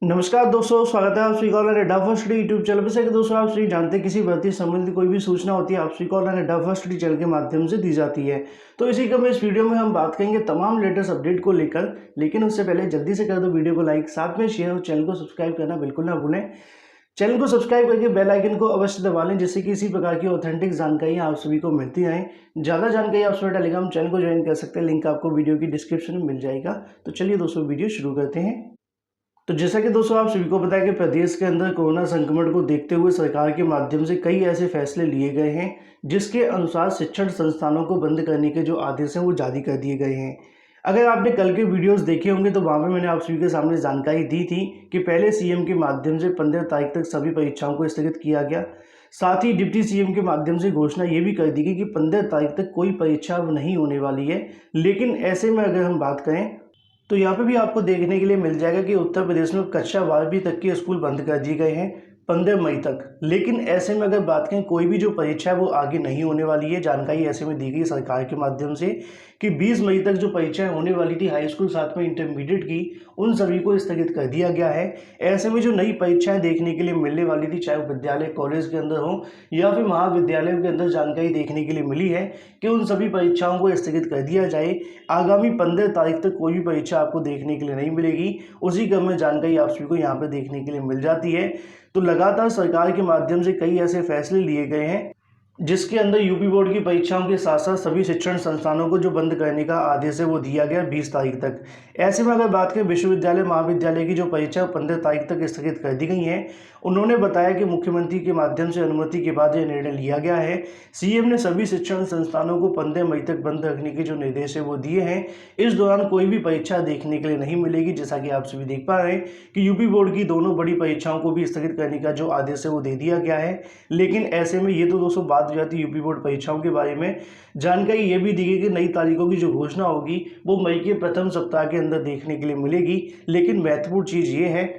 नमस्कार दोस्तों, स्वागत है आप सभी का ऑनलाइन अड्डा फर्स्ट डे यूट्यूब चैनल पर से। कि दोस्तों आप सभी जानते हैं किसी भर्ती संबंधी कोई भी सूचना होती है आप सभी को ऑनलाइन अड्डा फर्स्ट डे चैनल के माध्यम से दी जाती है। तो इसी क्रम में इस वीडियो में हम बात करेंगे तमाम लेटेस्ट अपडेट को लेकर। लेकिन उससे पहले जल्दी से कर दो वीडियो को लाइक, साथ में शेयर और चैनल को सब्सक्राइब करना बिल्कुल ना भूलें। चैनल को सब्सक्राइब करके बेल आइकन को अवश्य दबा लें, जिससे कि इसी प्रकार की ऑथेंटिक जानकारी आप सभी को मिलती रहें। ज़्यादा जानकारी आप सभी टेलीग्राम चैनल को ज्वाइन कर सकते हैं, लिंक आपको वीडियो की डिस्क्रिप्शन में मिल जाएगा। तो चलिए दोस्तों वीडियो शुरू करते हैं। तो जैसा कि दोस्तों आप सभी को पता है कि प्रदेश के अंदर कोरोना संक्रमण को देखते हुए सरकार के माध्यम से कई ऐसे फैसले लिए गए हैं, जिसके अनुसार शिक्षण संस्थानों को बंद करने के जो आदेश हैं वो जारी कर दिए गए हैं। अगर आपने कल के वीडियोस देखे होंगे तो वहाँ पे मैंने आप सभी के सामने जानकारी दी थी कि पहले सीएम के माध्यम से 15 तारीख तक सभी परीक्षाओं को स्थगित किया गया। साथ ही डिप्टी सीएम के माध्यम से घोषणा ये भी कर दी गई कि 15 तारीख तक कोई परीक्षा अब नहीं होने वाली है। लेकिन ऐसे में अगर हम बात करें तो यहाँ पे भी आपको देखने के लिए मिल जाएगा कि उत्तर प्रदेश में कक्षा 12वीं तक के स्कूल बंद कर दिए गए हैं 15 मई तक। लेकिन ऐसे में अगर बात करें कोई भी जो परीक्षा है वो आगे नहीं होने वाली है। जानकारी ऐसे में दी गई सरकार के माध्यम से कि 20 मई तक जो परीक्षाएं होने वाली थी हाई स्कूल साथ में इंटरमीडिएट की, उन सभी को स्थगित कर दिया गया है। ऐसे में जो नई परीक्षाएं देखने के लिए मिलने वाली थी, चाहे वो विद्यालय कॉलेज के अंदर हो या फिर महाविद्यालयों के अंदर, जानकारी देखने के लिए मिली है कि उन सभी परीक्षाओं को स्थगित कर दिया जाए। आगामी 15 तारीख तक कोई भी परीक्षा आपको देखने के लिए नहीं मिलेगी। उसी क्रम में जानकारी आप सभी को यहाँ पे देखने के लिए मिल जाती है। तो लगातार सरकार के माध्यम से कई ऐसे फैसले लिए गए हैं, जिसके अंदर यूपी बोर्ड की परीक्षाओं के साथ साथ सभी शिक्षण संस्थानों को जो बंद करने का आदेश है वो दिया गया 20 तारीख तक। ऐसे में अगर बात करें विश्वविद्यालय महाविद्यालय की जो परीक्षा 15 तारीख तक स्थगित कर दी गई है। उन्होंने बताया कि मुख्यमंत्री के माध्यम से अनुमति के बाद यह निर्णय लिया गया है। सीएम ने सभी शिक्षण संस्थानों को 15 मई तक बंद रखने के जो निर्देश है वो दिए हैं। इस दौरान कोई भी परीक्षा देखने के लिए नहीं मिलेगी। जैसा कि आप सभी देख पा रहे हैं कि यूपी बोर्ड की दोनों बड़ी परीक्षाओं को भी स्थगित करने का जो आदेश है वो दे दिया गया है। लेकिन ऐसे में ये तो दोस्तों बात हो जाती है यूपी बोर्ड परीक्षाओं के बारे में। जानकारी ये भी दी गई कि नई तारीखों की जो घोषणा होगी वो मई के प्रथम सप्ताह के अंदर देखने के लिए मिलेगी। लेकिन महत्वपूर्ण चीज ये है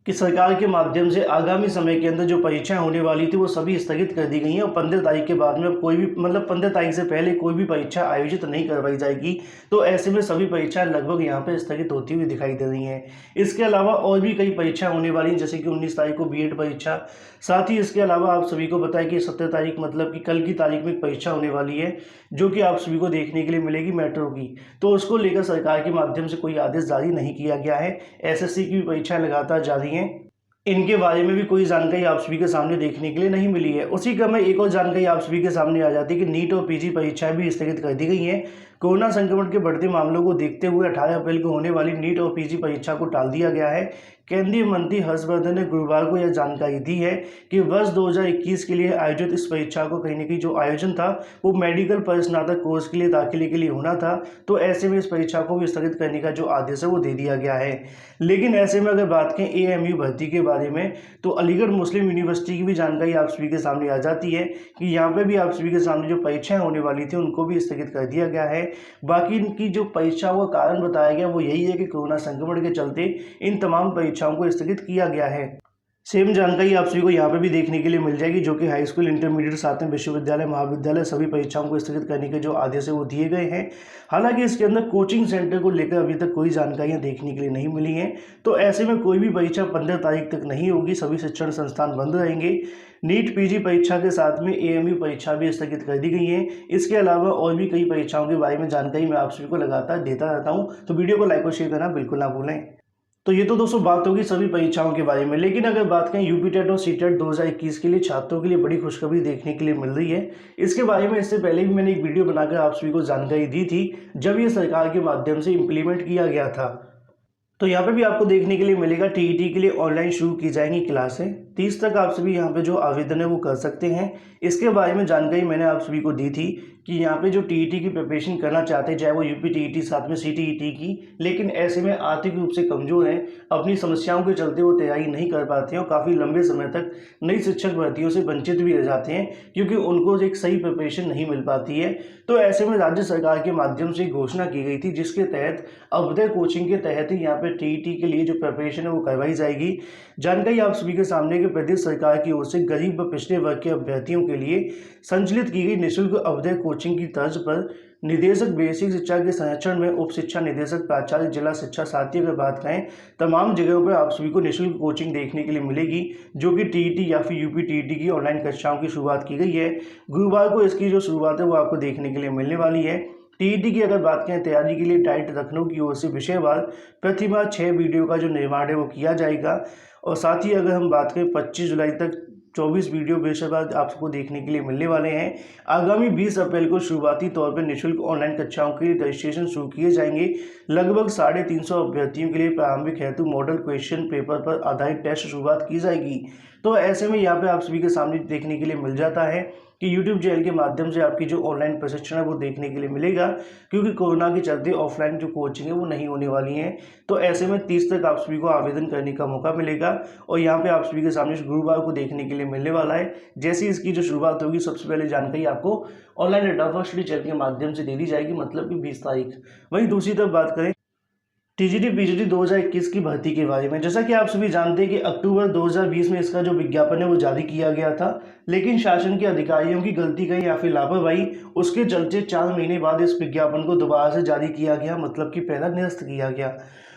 कि सरकार के माध्यम से आगामी समय के अंदर जो परीक्षाएं होने वाली थी वो सभी स्थगित कर दी गई हैं और 15 तारीख के बाद में अब कोई भी 15 तारीख से पहले कोई भी परीक्षा आयोजित नहीं करवाई जाएगी। तो ऐसे में सभी परीक्षाएं लगभग यहाँ पे स्थगित होती हुई दिखाई दे रही हैं। इसके अलावा और भी कई परीक्षाएं होने वाली हैं, जैसे कि 19 तारीख को बीएड परीक्षा। साथ ही इसके अलावा आप सभी को पता है कि 17 तारीख मतलब कि कल की तारीख में एक परीक्षा होने वाली है, जो कि आप सभी को देखने के लिए मिलेगी मेट्रो की। तो उसको लेकर सरकार के माध्यम से कोई आदेश जारी नहीं किया गया है। एसएससी की भी परीक्षाएं लगातार जारी हैं, इनके बारे में भी कोई जानकारी आप सभी के सामने देखने के लिए नहीं मिली है। उसी क्रम में एक और जानकारी आप सभी के सामने आ जाती है कि नीट और पीजी परीक्षाएं भी स्थगित कर दी गई हैं। कोरोना संक्रमण के बढ़ते मामलों को देखते हुए 18 अप्रैल को होने वाली नीट और पीजी परीक्षा को टाल दिया गया है। केंद्रीय मंत्री हर्षवर्धन ने गुरुवार को यह जानकारी दी है कि वर्ष 2021 के लिए आयोजित इस परीक्षा को कहीं ना कहीं जो आयोजन था वो मेडिकल परिस्नातक कोर्स के लिए दाखिले के लिए होना था। तो ऐसे में इस परीक्षा को भी स्थगित करने का जो आदेश है वो दे दिया गया है। लेकिन ऐसे में अगर बात करें एएमयू भर्ती के बारे में, तो अलीगढ़ मुस्लिम यूनिवर्सिटी की भी जानकारी आप सभी के सामने आ जाती है कि यहाँ पे भी आप सभी के सामने जो परीक्षाएं होने वाली थी उनको भी स्थगित कर दिया गया है। बाकी इनकी जो परीक्षाओं का कारण बताया गया वो यही है कि कोरोना संक्रमण के चलते इन तमाम परीक्षाओं को स्थगित किया गया है। सेम जानकारी आप सभी को यहाँ पे भी देखने के लिए मिल जाएगी, जो कि हाई स्कूल इंटरमीडिएट साथ में विश्वविद्यालय महाविद्यालय सभी परीक्षाओं को स्थगित करने के जो आदेश है वो दिए गए हैं। हालांकि इसके अंदर कोचिंग सेंटर को लेकर अभी तक कोई जानकारियां देखने के लिए नहीं मिली हैं। तो ऐसे में कोई भी परीक्षा 15 तारीख तक नहीं होगी, सभी शिक्षण संस्थान बंद रहेंगे। नीट पीजी परीक्षा के साथ में एएमयू परीक्षा भी स्थगित कर दी गई है। इसके अलावा और भी कई परीक्षाओं के बारे में जानकारी मैं आप सभी को लगातार देता रहता हूँ। तो वीडियो को लाइक और शेयर करना बिल्कुल ना भूलें। तो ये तो दोस्तों बात होगी सभी परीक्षाओं के बारे में। लेकिन अगर बात करें यूपी टेट और सीटेट 2021 के लिए छात्रों के लिए बड़ी खुशखबरी देखने के लिए मिल रही है। इसके बारे में इससे पहले भी मैंने एक वीडियो बनाकर आप सभी को जानकारी दी थी, जब ये सरकार के माध्यम से इम्प्लीमेंट किया गया था। तो यहाँ पे भी आपको देखने के लिए मिलेगा टीईटी के लिए ऑनलाइन शुरू की जाएंगी क्लासें। 30 तक आप सभी यहाँ पे जो आवेदन है वो कर सकते हैं। इसके बारे में जानकारी मैंने आप सभी को दी थी कि यहाँ पे जो टीईटी की प्रिपरेशन करना चाहते हैं, चाहे वो यूपी टीईटी साथ में सीटीईटी की, लेकिन ऐसे में आर्थिक रूप से कमजोर हैं, अपनी समस्याओं के चलते वो तैयारी नहीं कर पाते हैं और काफ़ी लंबे समय तक नई शिक्षक भर्तियों से वंचित भी रह जाते हैं, क्योंकि उनको एक सही प्रिपरेशन नहीं मिल पाती है। तो ऐसे में राज्य सरकार के माध्यम से घोषणा की गई थी, जिसके तहत अभ्युदय कोचिंग के तहत ही यहाँ पे टीईटी के लिए जो प्रिपरेशन है वो करवाई जाएगी। जानकारी आप सभी के सामने कि प्रदेश सरकार की ओर से गरीब व पिछड़े वर्ग के अभ्यर्थियों के लिए संचालित की गई निःशुल्क अभ्युदय कोचिंग की तर्ज पर निदेशक बेसिक शिक्षा के संरक्षण में उप शिक्षा निदेशक प्राचार्य जिला शिक्षा साथी अगर बात करें, तमाम जगहों पर आप सभी को निःशुल्क कोचिंग देखने के लिए मिलेगी, जो कि टीईटी या फिर यूपी टीईटी की ऑनलाइन कक्षाओं की शुरुआत की गई है। गुरुवार को इसकी जो शुरुआत है वो आपको देखने के लिए मिलने वाली है। टीईटी की अगर बात करें, तैयारी के लिए डाइट लखनऊ की ओर से विषयवार प्रतिमाह 6 वीडियो का जो निर्माण है वो किया जाएगा। और साथ ही अगर हम बात करें 25 जुलाई तक 24 वीडियो बेशक आपको देखने के लिए मिलने वाले हैं। आगामी 20 अप्रैल को शुरुआती तौर पर निःशुल्क ऑनलाइन कक्षाओं के लिए रजिस्ट्रेशन शुरू किए जाएंगे। लगभग 350 अभ्यर्थियों के लिए प्रारंभिक हेतु मॉडल क्वेश्चन पेपर पर आधारित टेस्ट शुरुआत की जाएगी। तो ऐसे में यहाँ पे आप सभी के सामने देखने के लिए मिल जाता है कि YouTube चैनल के माध्यम से आपकी जो ऑनलाइन प्रशिक्षण है वो देखने के लिए मिलेगा, क्योंकि कोरोना के चलते ऑफलाइन जो कोचिंग है वो नहीं होने वाली है। तो ऐसे में 30 तक आप सभी को आवेदन करने का मौका मिलेगा और यहाँ पे आप सभी के सामने गुरुवार को देखने के लिए मिलने वाला है। जैसे इसकी जो शुरुआत होगी, सबसे पहले जानकारी आपको online data for study channel के माध्यम से दे दी जाएगी, मतलब कि 20 तारीख। वहीं दूसरी तरफ बात करें टीजीटी पीजीटी 2021 की भर्ती के बारे में, जैसा कि आप सभी जानते हैं कि अक्टूबर 2020 में इसका जो विज्ञापन है वो जारी किया गया था, लेकिन शासन के अधिकारियों की गलती कही या फिर लापरवाही, उसके चलते 4 महीने बाद इस विज्ञापन को दोबारा से जारी किया गया, मतलब कि पहला निरस्त किया गया।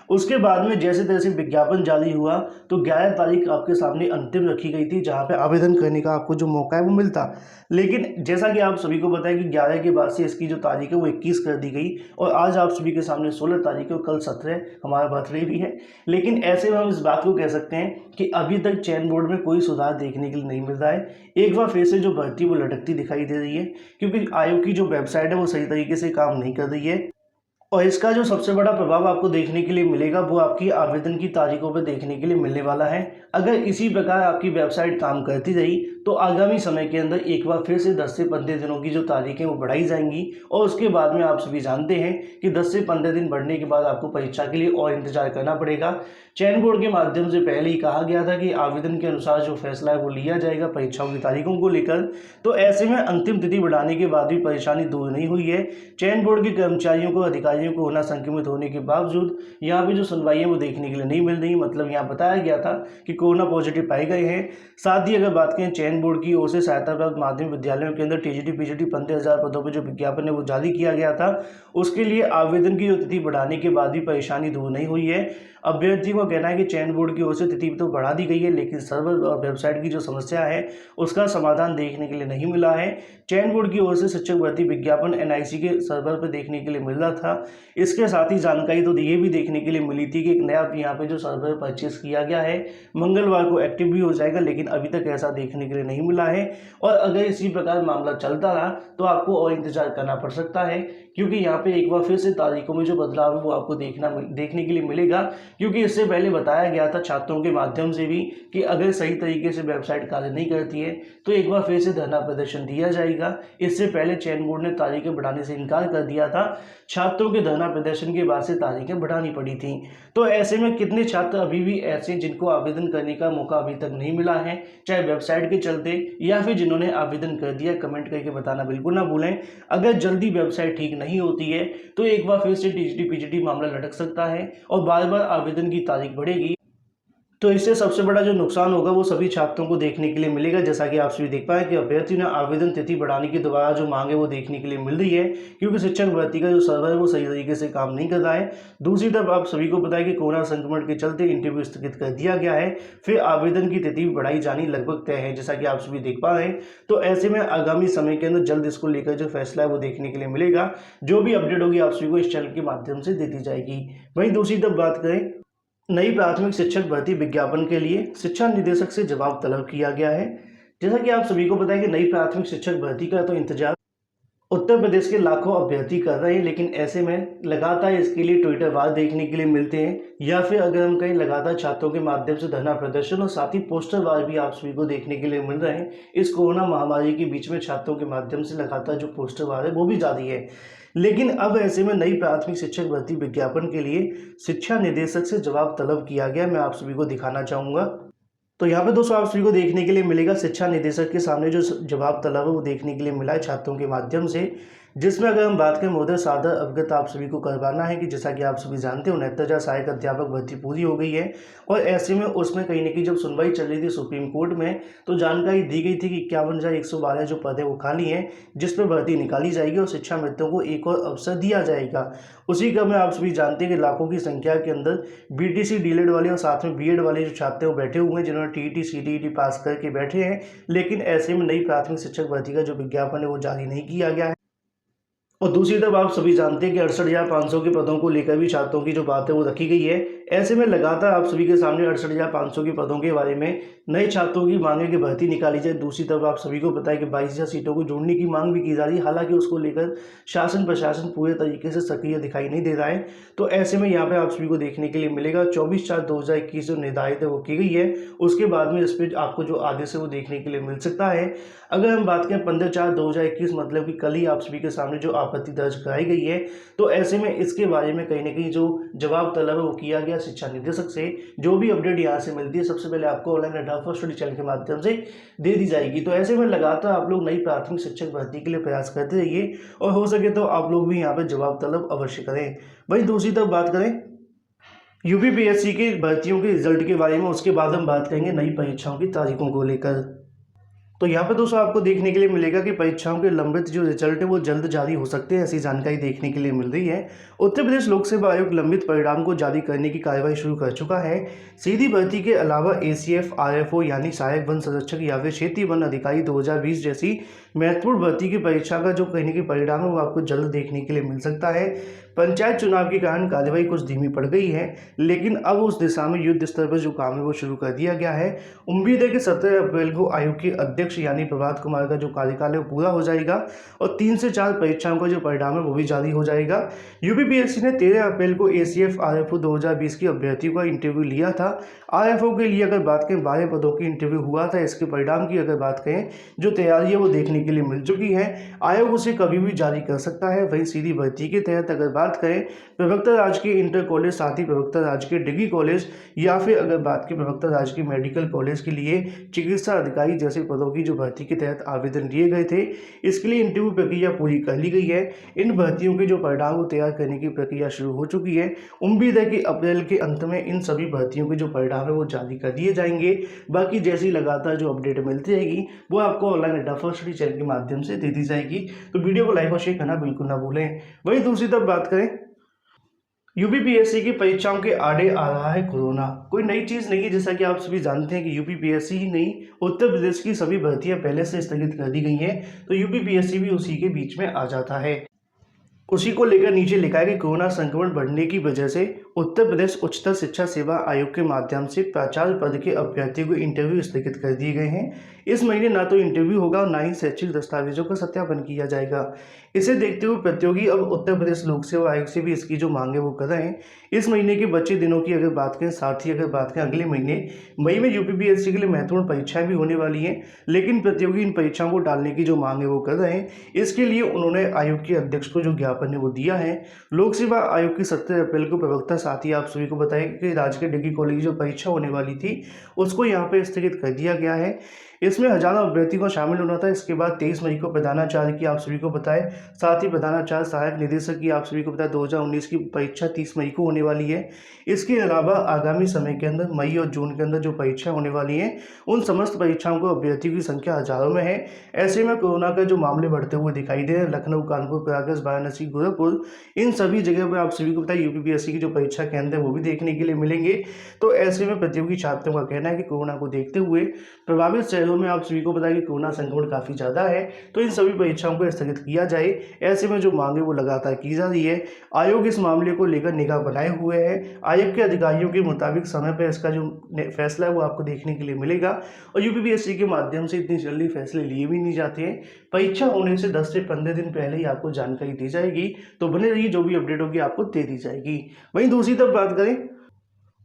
उसके बाद में जैसे तैसे विज्ञापन जारी हुआ तो 11 तारीख आपके सामने अंतिम रखी गई थी, जहां पे आवेदन करने का आपको जो मौका है वो मिलता। लेकिन जैसा कि आप सभी को पता है कि 11 के बाद से इसकी जो तारीख है वो 21 कर दी गई और आज आप सभी के सामने 16 तारीख है और कल 17 हमारा बर्थडे भी है। लेकिन ऐसे में हम इस बात को कह सकते हैं कि अभी तक चयन बोर्ड में कोई सुधार देखने के लिए नहीं मिल रहा है। एक बार फिर से जो भर्ती वो लटकती दिखाई दे रही है, क्योंकि आयोग की जो वेबसाइट है वो सही तरीके से काम नहीं कर रही है। और इसका जो सबसे बड़ा प्रभाव आपको देखने के लिए मिलेगा वो आपकी आवेदन की तारीखों पर देखने के लिए मिलने वाला है। अगर इसी प्रकार आपकी वेबसाइट काम करती रही तो आगामी समय के अंदर एक बार फिर से 10 से 15 दिनों की जो तारीखें वो बढ़ाई जाएंगी और उसके बाद में आप सभी जानते हैं कि 10 से 15 दिन बढ़ने के बाद आपको परीक्षा के लिए और इंतजार करना पड़ेगा। चयन बोर्ड के माध्यम से पहले ही कहा गया था कि आवेदन के अनुसार जो फैसला है वो लिया जाएगा परीक्षाओं की तारीखों को लेकर। तो ऐसे में अंतिम तिथि बढ़ाने के बाद भी परेशानी दूर नहीं हुई है। चयन बोर्ड के कर्मचारियों को, अधिकारियों को होना संक्रमित होने के बावजूद यहाँ पे जो सुनवाई है वो देखने के लिए नहीं मिल रही। मतलब यहाँ बताया गया था कि कोरोना पॉजिटिव पाए गए हैं। साथ ही अगर बात करें चयन बोर्ड की ओर से सहायता प्राप्त माध्यमिक विद्यालयों के अंदर टीजीटी पीजीटी 15,000 पदों पर जो विज्ञापन है वो जारी किया गया था, उसके लिए आवेदन की जो तिथि बढ़ाने के बाद भी परेशानी दूर नहीं हुई है। अभ्यर्थियों का कहना है कि चयन बोर्ड की ओर से तिथि तो बढ़ा दी गई है, लेकिन सर्वर और वेबसाइट की जो समस्या है उसका समाधान देखने के लिए नहीं मिला है। चयन बोर्ड की ओर से शिक्षक भर्ती विज्ञापन एनआईसी के सर्वर पर देखने के लिए मिल रहा था। इसके साथ ही जानकारी तो ये भी देखने के लिए मिली थी कि एक नया यहाँ पे जो सर्वर परचेज किया गया है मंगलवार को एक्टिव भी हो जाएगा, लेकिन अभी तक ऐसा देखने के लिए नहीं मिला है। और अगर इसी प्रकार मामला चलता रहा तो आपको और इंतजार करना पड़ सकता है, क्योंकि यहाँ पे एक बार फिर से तारीखों में जो बदलाव है वो आपको देखने के लिए मिलेगा। क्योंकि इससे पहले बताया गया था छात्रों के माध्यम से भी कि अगर सही तरीके से वेबसाइट कार्य नहीं करती है तो एक बार फिर से धरना प्रदर्शन दिया जाएगा। इससे पहले चयन बोर्ड ने तारीखें बढ़ाने से इनकार कर दिया था। छात्रों के धरना प्रदर्शन के बाद से तारीखें बढ़ानी पड़ी थी। तो ऐसे में कितने छात्र अभी भी ऐसे जिनको आवेदन करने का मौका अभी तक नहीं मिला है, चाहे वेबसाइट के चलते या फिर जिन्होंने आवेदन कर दिया, कमेंट करके बताना बिल्कुल ना भूलें। अगर जल्दी वेबसाइट ठीक नहीं होती है तो एक बार फिर से टीजीटी पीजीटी मामला लटक सकता है और बार बार आवेदन की तारीख बढ़ेगी। तो इससे सबसे बड़ा जो नुकसान होगा वो सभी छात्रों को देखने के लिए मिलेगा। जैसा कि आप सभी देख पाए कि अभ्यर्थी ने आवेदन तिथि बढ़ाने की दोबारा जो मांग है वो देखने के लिए मिल रही है, क्योंकि शिक्षक भर्ती का जो सर्वर है वो सही तरीके से काम नहीं कर रहा है। दूसरी तरफ आप सभी को पता है कि कोरोना संक्रमण के चलते इंटरव्यू स्थगित कर दिया गया है, फिर आवेदन की तिथि बढ़ाई जानी लगभग तय है, जैसा कि आप सभी देख पा रहे हैं। तो ऐसे में आगामी समय के अंदर जल्द इसको लेकर जो फैसला है वो देखने के लिए मिलेगा। जो भी अपडेट होगी आप सभी को इस चैनल के माध्यम से देती जाएगी। वहीं दूसरी तरफ बात करें, नई प्राथमिक शिक्षक भर्ती विज्ञापन के लिए शिक्षा निदेशक से जवाब तलब किया गया है। जैसा कि आप सभी को पता है कि नई प्राथमिक शिक्षक भर्ती का तो इंतजार उत्तर प्रदेश के लाखों अभ्यर्थी कर रहे हैं, लेकिन ऐसे में लगातार इसके लिए ट्विटर वार देखने के लिए मिलते हैं, या फिर अगर हम कहीं लगातार छात्रों के माध्यम से धरना प्रदर्शन और साथ ही पोस्टर वार भी आप सभी को देखने के लिए मिल रहे हैं। इस कोरोना महामारी के बीच में छात्रों के माध्यम से लगातार जो पोस्टर वार है वो भी जारी है। लेकिन अब ऐसे में नई प्राथमिक शिक्षक भर्ती विज्ञापन के लिए शिक्षा निदेशक से जवाब तलब किया गया। मैं आप सभी को दिखाना चाहूँगा। तो यहाँ पे दोस्तों आप सभी को देखने के लिए मिलेगा शिक्षा निदेशक के सामने जो जवाब तलब है वो देखने के लिए मिला है छात्रों के माध्यम से। जिसमें अगर हम बात करें महोदय सादर अवगत आप सभी को करवाना है कि जैसा कि आप सभी जानते हो 69,000 सहायक अध्यापक भर्ती पूरी हो गई है और ऐसे में उसमें कहीं ना कहीं जब सुनवाई चल रही थी सुप्रीम कोर्ट में तो जानकारी दी गई थी कि 51,112 जो पद है वो खाली हैं जिस पर भर्ती निकाली जाएगी और शिक्षा मित्रों को एक और अवसर दिया जाएगा। उसी क्रम में आप सभी जानते हैं कि लाखों की संख्या के अंदर बीटीसी डीएलएड वाले और साथ में बीएड वाले जो छात्र हैं वो बैठे हुए हैं जिन्होंने टीईटी सीटीईटी पास करके बैठे हैं, लेकिन ऐसे में नई प्राथमिक शिक्षक भर्ती का जो विज्ञापन है वो जारी नहीं किया गया है। और दूसरी तरफ आप सभी जानते हैं कि 68,500 के पदों को लेकर भी छात्रों की जो बात है वो रखी गई है। ऐसे में लगातार आप सभी के सामने 68,500 के पदों के बारे में नए छात्रों की मांग है कि भर्ती निकाली जाए। दूसरी तरफ आप सभी को पता है कि 22,000 सीटों को जोड़ने की मांग भी की जा रही है, हालांकि उसको लेकर शासन प्रशासन पूरे तरीके से सक्रिय दिखाई नहीं दे रहा है। तो ऐसे में यहाँ पे आप सभी को देखने के लिए मिलेगा 24/4/2021 जो निर्धारित है वो की गई है, उसके बाद में इस पर आपको जो आदेश है वो देखने के लिए मिल सकता है। अगर हम बात करें 15/4/2021 मतलब कि कल ही आप सभी के सामने जो आपत्ति दर्ज कराई गई है, तो ऐसे में इसके बारे में कहीं ना कहीं जो जवाब तलब है वो किया गया शिक्षा निदेशक से। जो भी अपडेट यहाँ से मिलती है सबसे पहले आपको ऑनलाइन अड्डा स्टडी चैनल के माध्यम से दे दी जाएगी। तो ऐसे में लगातार आप लोग नई प्राथमिक शिक्षक भर्ती के लिए प्रयास करते रहिए और हो सके तो आप लोग भी यहाँ पे जवाब तलब अवश्य करें। वहीं दूसरी तरफ बात करें यूपीपीएससी की भर्तियों के रिजल्ट के बारे में, उसके बाद हम बात करेंगे नई परीक्षाओं की तारीखों को लेकर। तो यहाँ पे दोस्तों आपको देखने के लिए मिलेगा कि परीक्षाओं के लंबित जो रिजल्ट है वो जल्द जारी हो सकते हैं, ऐसी जानकारी देखने के लिए मिल रही है। उत्तर प्रदेश लोक सेवा आयोग लंबित परिणाम को जारी करने की कार्रवाई शुरू कर चुका है। सीधी भर्ती के अलावा एसीएफ आरएफओ यानी सहायक वन संरक्षक या फिर क्षेत्रीय वन अधिकारी 2020 जैसी महत्वपूर्ण भर्ती की परीक्षा का जो कहने की परिणाम है वो आपको जल्द देखने के लिए मिल सकता है। पंचायत चुनाव के कारण कार्रवाई कुछ धीमी पड़ गई है, लेकिन अब उस दिशा में युद्ध स्तर पर जो काम है वो शुरू कर दिया गया है। उम्मीद है कि 17 अप्रैल को आयोग के अध्यक्ष यानी प्रभात कुमार का जो कार्यकाल है वो पूरा हो जाएगा और 3 से 4 परीक्षाओं का जो परिणाम है वो भी जारी हो जाएगा। यूपीपीएससी ने 13 अप्रैल को एसीएफ आरएफओ 2020 की अभ्यर्थियों का इंटरव्यू लिया था। आरएफओ के लिए अगर बात करें 12 पदों की इंटरव्यू हुआ था। इसके परिणाम की अगर बात करें जो तैयारी है वो देखने के लिए मिल चुकी है। आयोग उसे कभी भी जारी कर सकता है। वहीं सीधी भर्ती के तहत अगर बात करें प्रवक्ता राजकीय इंटर कॉलेज, साथ ही प्रवक्ता राजकीय डिग्री कॉलेज या फिर अगर बात करें प्रवक्ता राजकीय मेडिकल कॉलेज के लिए चिकित्सा अधिकारी जैसे पदों की जो भर्ती के तहत आवेदन दिए गए थे, इसके लिए इंटरव्यू प्रक्रिया पूरी कर ली गई है। इन भर्तियों के जो परिणाम को तैयार करने की प्रक्रिया शुरू हो चुकी है। उम्मीद है कि अप्रैल के अंत में इन सभी भर्तियों के जो परिणाम है वो जारी कर दिए जाएंगे। बाकी जैसी लगातार जो अपडेट मिलती रहेगी वो आपको ऑनलाइन अड्डा स्टडी चैनल के माध्यम से दे दी जाएगी। तो वीडियो को लाइक और शेयर करना बिल्कुल ना भूलें। वहीं दूसरी तरफ बात करें यूपीपीएससी की परीक्षाओं के आड़े आ रहा है कोरोना। कोई नई चीज़ नहीं है, जैसा कि आप सभी जानते हैं कि यूपीपीएससी ही नहीं उत्तर प्रदेश की सभी भर्तियां पहले से स्थगित कर दी गई हैं, तो यूपीपीएससी भी उसी के बीच में आ जाता है। उसी को लेकर नीचे लिखा है कि कोरोना संक्रमण बढ़ने की वजह से उत्तर प्रदेश उच्चतर शिक्षा सेवा आयोग के माध्यम से प्राचार्य पद के अभ्यर्थियों को इंटरव्यू स्थगित कर दिए गए हैं। इस महीने ना तो इंटरव्यू होगा और ना ही शैक्षिक दस्तावेजों का सत्यापन किया जाएगा। इसे देखते हुए प्रतियोगी अब उत्तर प्रदेश लोक सेवा आयोग से भी इसकी जो मांग है वो कर रहे हैं। इस महीने के बचे दिनों की अगर बात करें, साथ ही अगर बात करें अगले महीने मई में यूपीपीएससी के लिए महत्वपूर्ण परीक्षाएं भी होने वाली हैं, लेकिन प्रतियोगी इन परीक्षाओं को टालने की जो मांग है वो कर रहे हैं। इसके लिए उन्होंने आयोग के अध्यक्ष को जो ज्ञापन है वो दिया है। लोक सेवा आयोग की 17 अप्रैल को प्रवक्ता, साथ ही आप सभी को बताया कि राजकीय डिग्री कॉलेज की जो परीक्षा होने वाली थी उसको यहाँ पे स्थगित कर दिया गया है। इसमें हजारों अभ्यर्थियों को शामिल होना था। इसके बाद 23 मई को प्रधानाचार्य की आप सभी को बताए, साथ ही प्रधानाचार्य सहायक निदेशक की आप सभी को बताया 2019 की परीक्षा 30 मई को होने वाली है। इसके अलावा आगामी समय के अंदर मई और जून के अंदर जो परीक्षा होने वाली है उन समस्त परीक्षाओं को अभ्यर्थियों की संख्या हजारों में है। ऐसे में कोरोना के जो मामले बढ़ते हुए दिखाई दे रहे हैं, लखनऊ, कानपुर, प्रयागराज, वाराणसी, गोरखपुर, इन सभी जगह पर आप सभी को बताया यूपीपीएससी की जो परीक्षा केंद्र है वो भी देखने के लिए मिलेंगे। तो ऐसे में प्रतियोगी छात्रों का कहना है कि कोरोना को देखते हुए प्रभावित शहरों में आप सभी को बताया कि कोरोना संक्रमण काफ़ी ज़्यादा है, तो इन सभी परीक्षाओं को स्थगित किया जाए। ऐसे में जो मांगे वो लगातार की जा रही है। आयोग इस मामले को लेकर निगाह बनाए हुए है। आयोग के अधिकारियों के मुताबिक समय पर इसका जो फैसला है वो आपको देखने के लिए मिलेगा और यूपीपीएससी के माध्यम से इतनी जल्दी फैसले लिए भी नहीं जाते हैं। परीक्षा होने से 10 से 15 दिन पहले ही आपको जानकारी दी जाएगी। तो बने रहिए, जो भी अपडेट होगी आपको दे दी जाएगी। वहीं दूसरी तरफ बात करें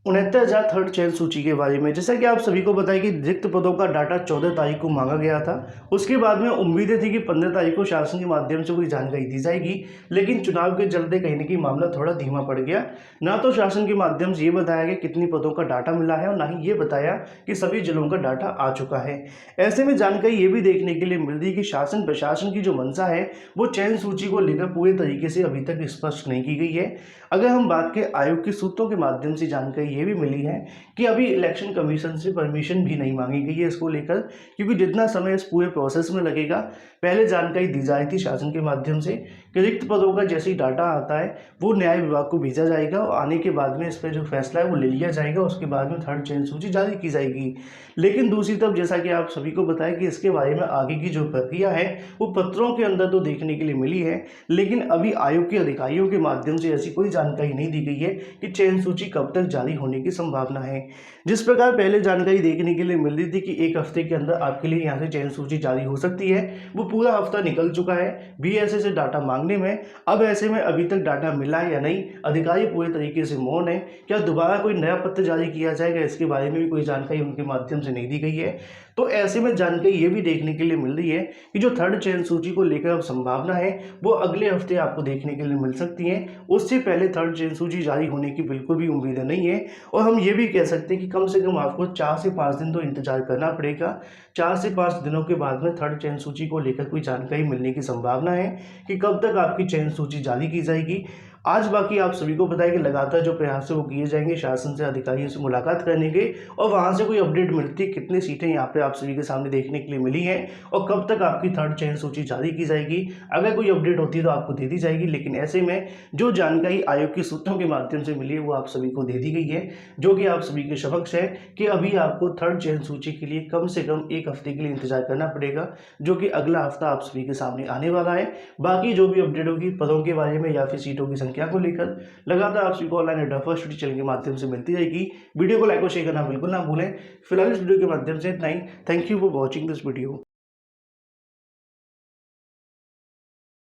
69,000 थर्ड चयन सूची के बारे में। जैसा कि आप सभी को पता है कि रिक्त पदों का डाटा 14 तारीख को मांगा गया था। उसके बाद में उम्मीदें थी कि 15 तारीख को शासन के माध्यम से कोई जानकारी दी जाएगी, लेकिन चुनाव के चलते कहीं न कहीं मामला थोड़ा धीमा पड़ गया। ना तो शासन के माध्यम से ये बताया गया कितनी पदों का डाटा मिला है और ना ही ये बताया कि सभी जिलों का डाटा आ चुका है। ऐसे में जानकारी ये भी देखने के लिए मिल रही है कि शासन प्रशासन की जो मंशा है वो चयन सूची को लेकर पूरे तरीके से अभी तक स्पष्ट नहीं की गई है। अगर हम बात करें आयोग के सूत्रों के माध्यम से जानकारी ये भी मिली है कि अभी इलेक्शन कमीशन से परमिशन भी नहीं मांगी गई है इसको लेकर, क्योंकि जितना समय इस पूरे प्रोसेस में लगेगा, पहले जानकारी दी जा रही थी शासन के माध्यम से कि रिक्त पदों का जैसे ही डाटा आता है वो न्याय विभाग को भेजा जाएगा और आने के बाद में इस पर जो फैसला है वो ले लिया जाएगा, उसके बाद में थर्ड चयन सूची जारी की जाएगी। लेकिन दूसरी तरफ जैसा कि आप सभी को बताया कि इसके बारे में आगे की जो प्रक्रिया है वो पत्रों के अंदर तो देखने के लिए मिली है, लेकिन अभी आयोग के अधिकारियों के माध्यम से ऐसी कोई जानकारी नहीं दी गई है कि चयन सूची कब तक जारी होने की संभावना है। जिस प्रकार पहले जानकारी देखने के लिए मिल रही थी कि एक हफ्ते के अंदर आपके लिए यहाँ से चयन सूची जारी हो सकती है, वो पूरा हफ्ता निकल चुका है बीएसए से डाटा मांगने में। अब ऐसे में अभी तक डाटा मिला है या नहीं, अधिकारी पूरे तरीके से मौन है। क्या दोबारा कोई नया पत्र जारी किया जाएगा, इसके बारे में भी कोई जानकारी उनके माध्यम से नहीं दी गई है। तो ऐसे में जानकारी ये भी देखने के लिए मिल रही है कि जो थर्ड चयन सूची को लेकर अब संभावना है वो अगले हफ्ते आपको देखने के लिए मिल सकती है। उससे पहले थर्ड चयन सूची जारी होने की बिल्कुल भी उम्मीदें नहीं है। और हम ये भी कह सकते हैं कि कम से कम आपको 4 से 5 दिन तो इंतजार करना पड़ेगा। 4 से 5 दिनों के बाद में थर्ड चयन सूची को लेकर कोई जानकारी मिलने की संभावना है कि कब तक आपकी चयन सूची जारी की जाएगी। आज बाकी आप सभी को पता है कि लगातार जो प्रयास है वो किए जाएंगे शासन से, अधिकारियों से मुलाकात करने के, और वहाँ से कोई अपडेट मिलती है कितनी सीटें यहाँ पे आप सभी के सामने देखने के लिए मिली हैं और कब तक आपकी थर्ड चयन सूची जारी की जाएगी। अगर कोई अपडेट होती है तो आपको दे दी जाएगी, लेकिन ऐसे में जो जानकारी आयोग के सूत्रों के माध्यम से मिली है वो आप सभी को दे दी गई है, जो कि आप सभी के समक्ष है कि अभी आपको थर्ड चयन सूची के लिए कम से कम एक हफ्ते के लिए इंतजार करना पड़ेगा, जो कि अगला हफ्ता आप सभी के सामने आने वाला है। बाकी जो भी अपडेट होगी पदों के बारे में या फिर सीटों की संख्या को लेकर लगातार आप सभी को ऑनलाइन एट फर्स्ट चैनल के माध्यम से मिलती रहेगी। वीडियो को लाइक और शेयर करना बिल्कुल ना भूलें। फिलहाल इस वीडियो के माध्यम से इतना ही। Thank you for watching this video.